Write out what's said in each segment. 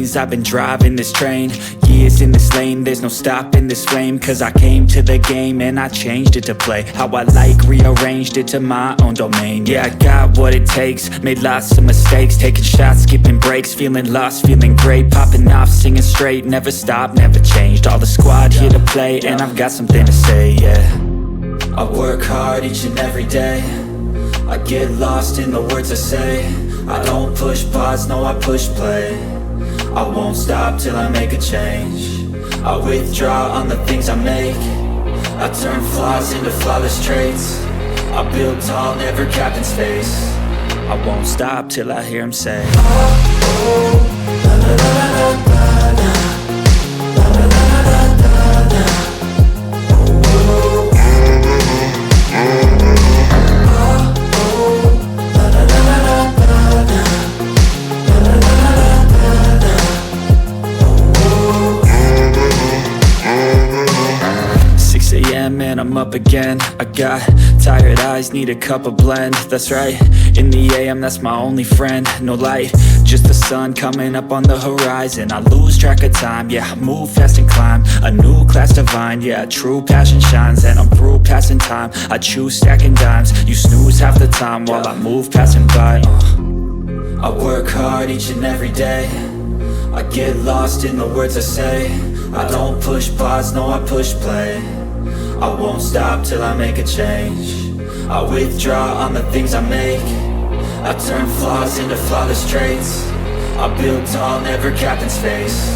things. I've been driving this train, years in this lane. There's no stopping this flame, cause I came to the game and I changed it to play how I like, rearranged it to my own domain. Yeah, I got what it takes, made lots of mistakes, taking shots, skipping breaks, feeling lost, feeling great, popping off, singing straight, never stopped, never changed. All the squad here to play, and I've got something to say, yeah. I work hard each and every day, I get lost in the words I say. I don't push pause, no I push play. I won't stop till I make a change. I withdraw on the things I make. I turn flaws into flawless traits. I build tall, never capped in space. I won't stop till I hear him say, oh, oh, la la la la la la, la la la la la la, oh, oh, and I'm up again. I got tired eyes, need a cup of blend. That's right, in the AM, that's my only friend. No light, just the sun coming up on the horizon. I lose track of time, yeah, I move fast and climb a new class divine, yeah, true passion shines. And I'm through passing time, I choose stacking dimes. You snooze half the time while I move passing by. I work hard each and every day, I get lost in the words I say. I don't push pause, no I push play. I won't stop till I make a change. I withdraw on the things I make. I turn flaws into flawless traits. I build tall, never capped in space.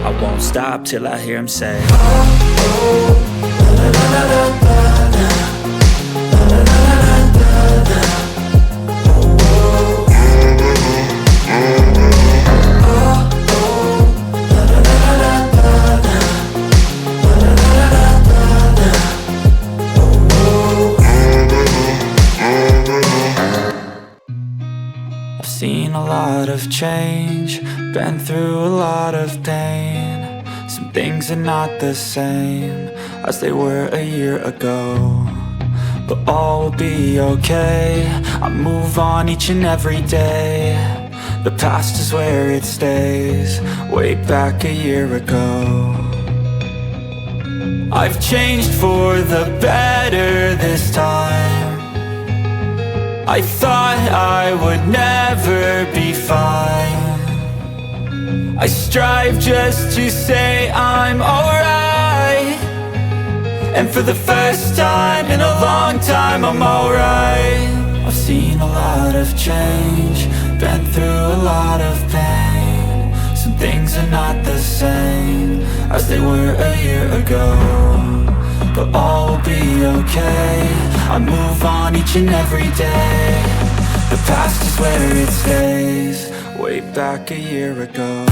I won't stop till I hear him say, oh, oh, la la la la la la, la la la la la la. Seen a lot of change, been through a lot of pain. Some things are not the same as they were a year ago, but all will be okay. I move on each and every day. The past is where it stays, way back a year ago. I've changed for the better this time. I thought I would never be fine. I strive just to say I'm alright, and for the first time in a long time I'm alright. I've seen a lot of change, been through a lot of pain. Some things are not the same as they were a year ago, but all will be okay. I move on each and every day. The past is where it stays, way back a year ago.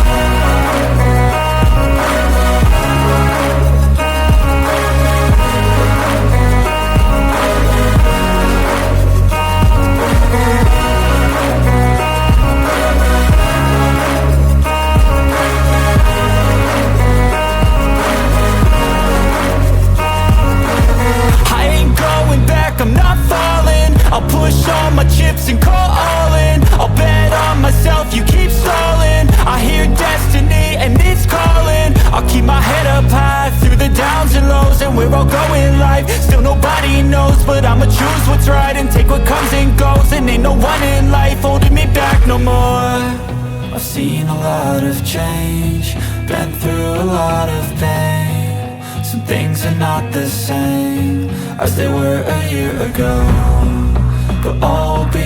I'm not falling, I'll push all my chips and call all in. I'll bet on myself, you keep stalling. I hear destiny and it's calling. I'll keep my head up high through the downs and lows, and we're all going life. Still nobody knows, but I'ma choose what's right and take what comes and goes. And ain't no one in life holding me back no more. I've seen a lot of change, been through a lot of pain. Some things are not the same as they were a year ago, but all will be